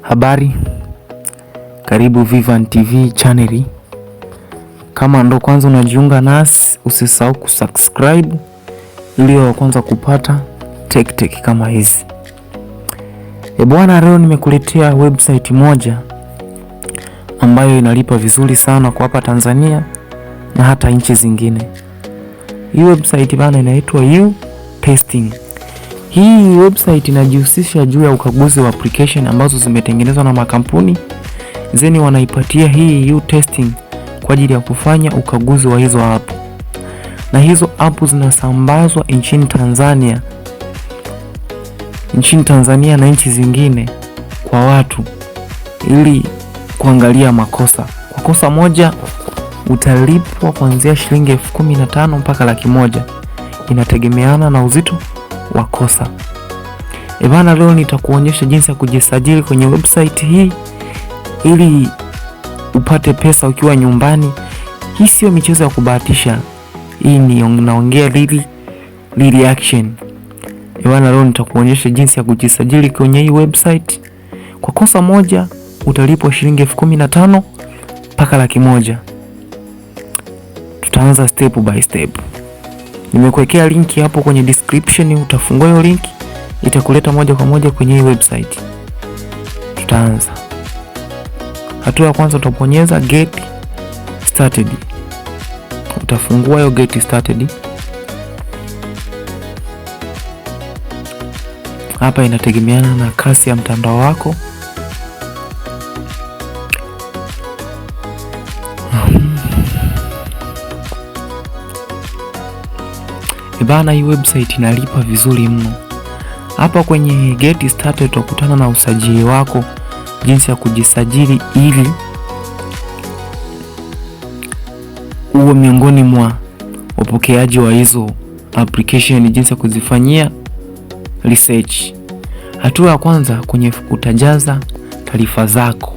Habari, karibu Vivan TV channel. Kama ndo kwanza unajiunga nasi, usisahau kusubscribe ili wa kwanza kupata tech kama hizi. Bwana, leo nimekuletea website moja ambayo inalipa vizuri sana kwa hapa Tanzania na hata nchi zingine. Hii website bana inaitwa U-Testing. Hii website inajihusisha juu ya ukaguzi wa application ambazo zimetengenezwa na makampuni, zeni wanaipatia hii U-Testing kwa ajili ya kufanya ukaguzi wa hizo app. Na hizo app zinasambazwa nchini Tanzania na nchi zingine kwa watu ili kuangalia makosa. Kwa kosa moja utalipwa kuanzia shilingi 15,000 mpaka 100,000. Inategemeana na uzito wa kosa. Bana, leo nitakuonyesha jinsi ya kujisajili kwenye website hii ili upate pesa ukiwa nyumbani. Hii sio michezo ya kubahatisha. Hii ni naongea real action. Bana, leo nitakuonyesha jinsi ya kujisajili kwenye hii website. Kwa kosa moja utalipwa shilingi 15,000 mpaka 100,000. Tutaanza step by step. Nimekuwekea linki hapo kwenye description, utafungua hiyo link itakuleta moja kwa moja kwenye hii website. Tutaanza. Hatua ya kwanza utabonyeza get started. Utafungua hiyo get started. Hapa inategemeana na kasi ya mtandao wako. Bana, hii website inalipa vizuri mno. Hapa kwenye get started utakutana na usajili wako, jinsi ya kujisajili ili uwe miongoni mwa wapokeaji wa hizo application, jinsi ya kuzifanyia research. Hatua ya kwanza utajaza taarifa zako.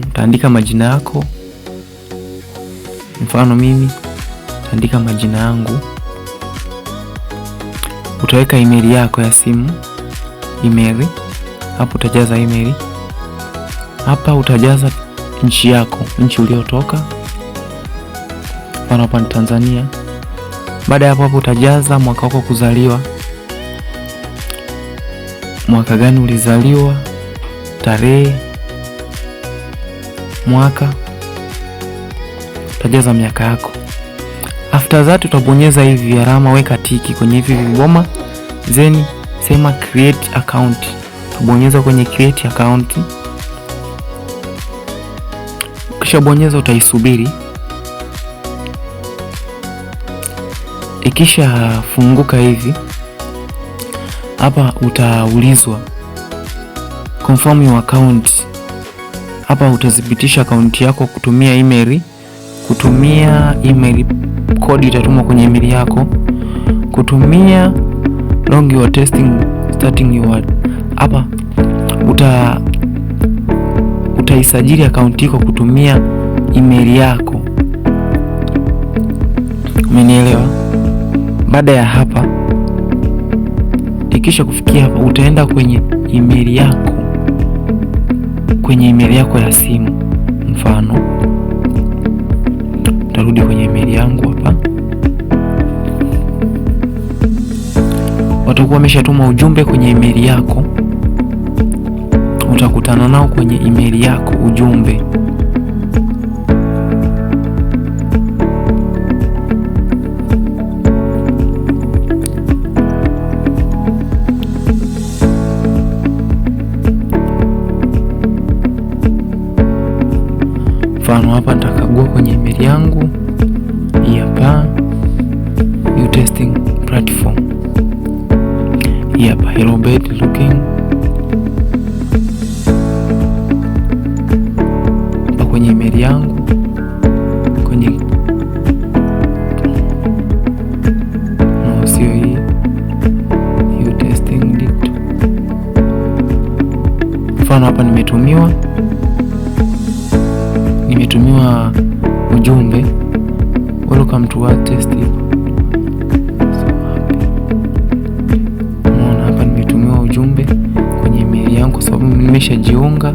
Utaandika majina yako. Mfano mimi andika majina yangu. Utaweka email yako ya simu, email. Hapo utajaza email. Hapa utajaza nchi yako, nchi uliotoka. Hapa ni Tanzania. Baada ya hapo utajaza mwaka wako kuzaliwa. Mwaka gani ulizaliwa, tarehe, mwaka. Utajaza miaka yako. After that utabonyeza hivi alama, weka tiki kwenye hivi vigoma, then sema create account. Utabonyeza kwenye create account. Kisha bonyeza, utaisubiri. Ikisha funguka hivi, hapa utaulizwa confirm your account. Hapa utadhibitisha account yako kutumia email. Kodi itatumwa kwenye email yako. Kutumia long your testing starting your. Hapa utaisajili account yako kutumia email yako. Umenielewa? Baada ya hapa, ikisha kufikia hapa, utaenda kwenye email yako ya simu. Mfano, utarudi kwenye email yangu hapa. Watakuwa wameshatuma ujumbe kwenye email yako. Utakutana nao kwenye email yako ujumbe. Mfano hapa nitakagua kwenye email yangu hapa, U-Testing platform hapa, hello bed looking. Hapa kwenye email yangu kwenye sio hii U-Testing dit. Mfano hapa nimetumiwa ujumbe welcome to our test. Unaona hapa nimetumiwa ujumbe kwenye nimeshajiunga.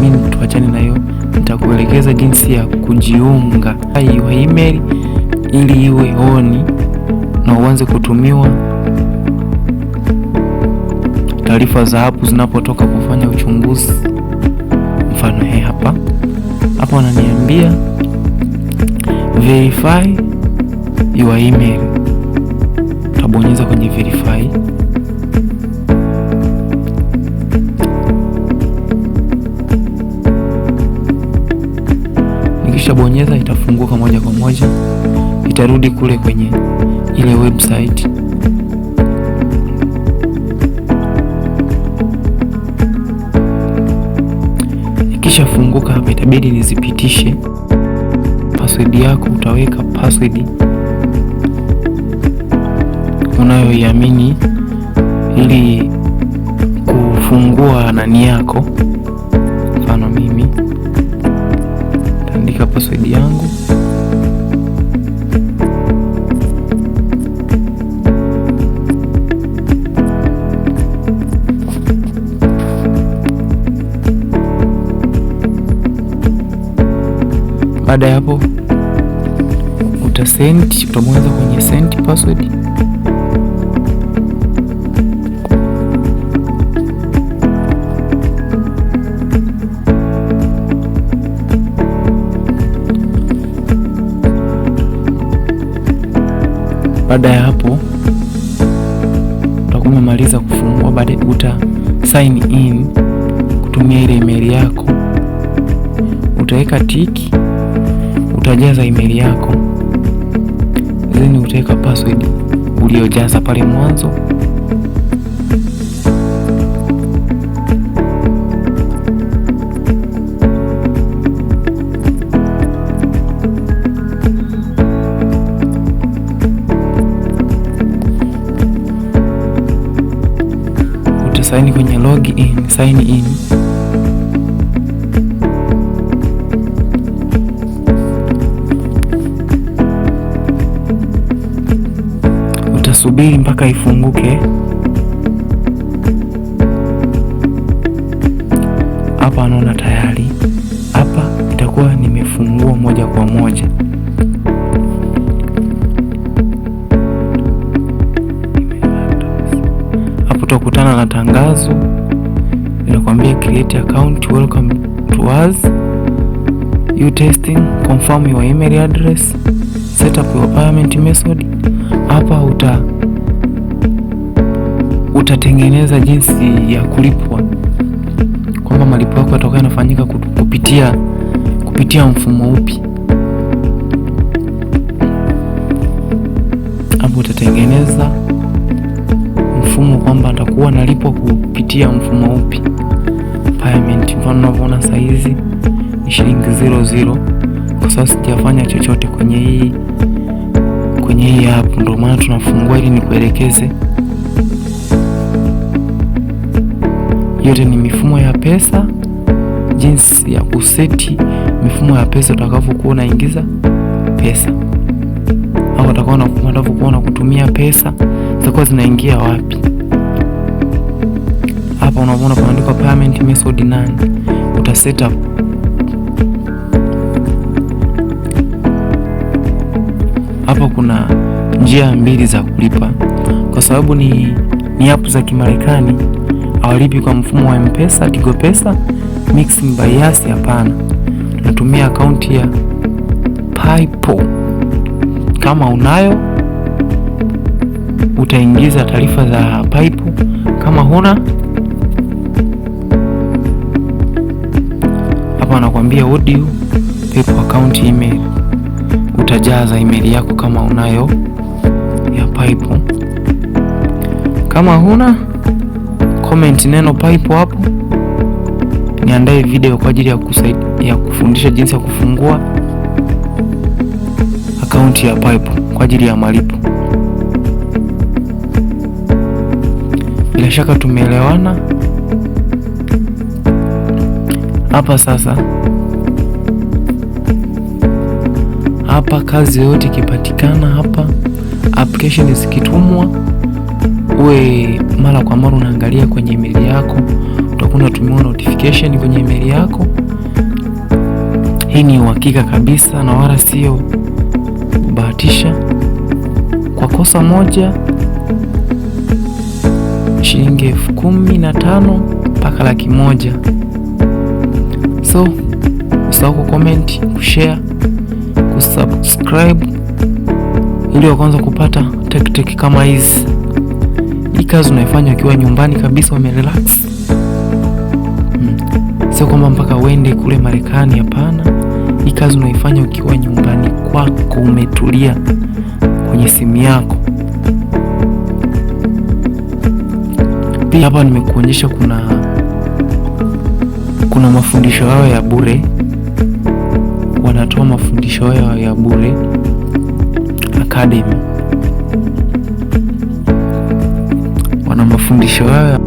Mimi tuachane na hiyo, nitakuelekeza jinsi ya kujiunga hiyo email ili iwe on na uanze kutumiwa taarifa za hapo zinapotoka kufanya uchunguzi. Mfano hapa wananiambia verify your email. Utabonyeza kwenye verify. Nikishabonyeza itafunguka moja kwa moja, itarudi kule kwenye ile website. Ikishafunguka hapa, itabidi nizipitishe password yako. Utaweka password unayoiamini ili kufungua nani yako. Mfano mimi taandika password yangu. Baada ya hapo utabonyeza kwenye send password. Baada ya hapo utakuwa umemaliza kufungua. Baadaye uta sign in kutumia ile email yako, utaweka tiki, utajaza email yako, then utaweka password uliojaza pale mwanzo. Utasaini kwenye login, sign in. Utasubiri mpaka ifunguke. Hapa naona tayari hapa itakuwa nimefungua moja kwa moja. Hapo utakutana na tangazo linakwambia create account, welcome to us, you testing, confirm your email address, set up your payment method. Hapa utatengeneza jinsi ya kulipwa, kwamba malipo yako yatakuwa yanafanyika kupitia mfumo upi. Hapo utatengeneza mfumo kwamba atakuwa nalipo kupitia mfumo upi payment. Mfano unavyoona saizi ni shilingi 00 kwa sababu sijafanya chochote kwenye hii app, ndio maana tunafungua ili nikuelekeze. Yote ni mifumo ya pesa, jinsi ya kuseti mifumo ya pesa utakavyokuwa unaingiza pesa au utakavyokuwa kutumia pesa zitakuwa zinaingia wapi. Hapa unaona kuandika payment method nani, uta set up. Hapa kuna njia mbili za kulipa, kwa sababu ni app za Kimarekani, hawalipi kwa mfumo wa M-Pesa, Tigo Pesa, Mixing by Yas. Hapana, tunatumia akaunti ya PayPal. Kama unayo utaingiza taarifa za PayPal, kama huna hapa anakuambia what do you PayPal account email. Utajaza email yako kama unayo ya PayPal. Kama huna, comment neno PayPal hapo, niandae video kwa ajili ya kufundisha jinsi ya kufungua akaunti ya PayPal kwa ajili ya malipo. Bila shaka tumeelewana hapa. Sasa hapa kazi yote ikipatikana hapa, application zikitumwa, uwe mara kwa mara unaangalia kwenye email yako, utakuwa unatumiwa notification kwenye email yako. Hii ni uhakika kabisa na wala sio kubahatisha. Kwa kosa moja shilingi 15,000 mpaka 100,000. So usahau kucomment, kushare, kusubscribe ili uanze kupata tech kama hizi. Hii kazi unaifanya ukiwa nyumbani kabisa umerelax. Sio kwamba mpaka uende kule Marekani, hapana. Hii kazi unaifanya ukiwa nyumbani kwako umetulia kwenye simu yako. Pia hapa nimekuonyesha kuna mafundisho yao ya bure. Wanatoa mafundisho yao ya bure Academy. Wana mafundisho yao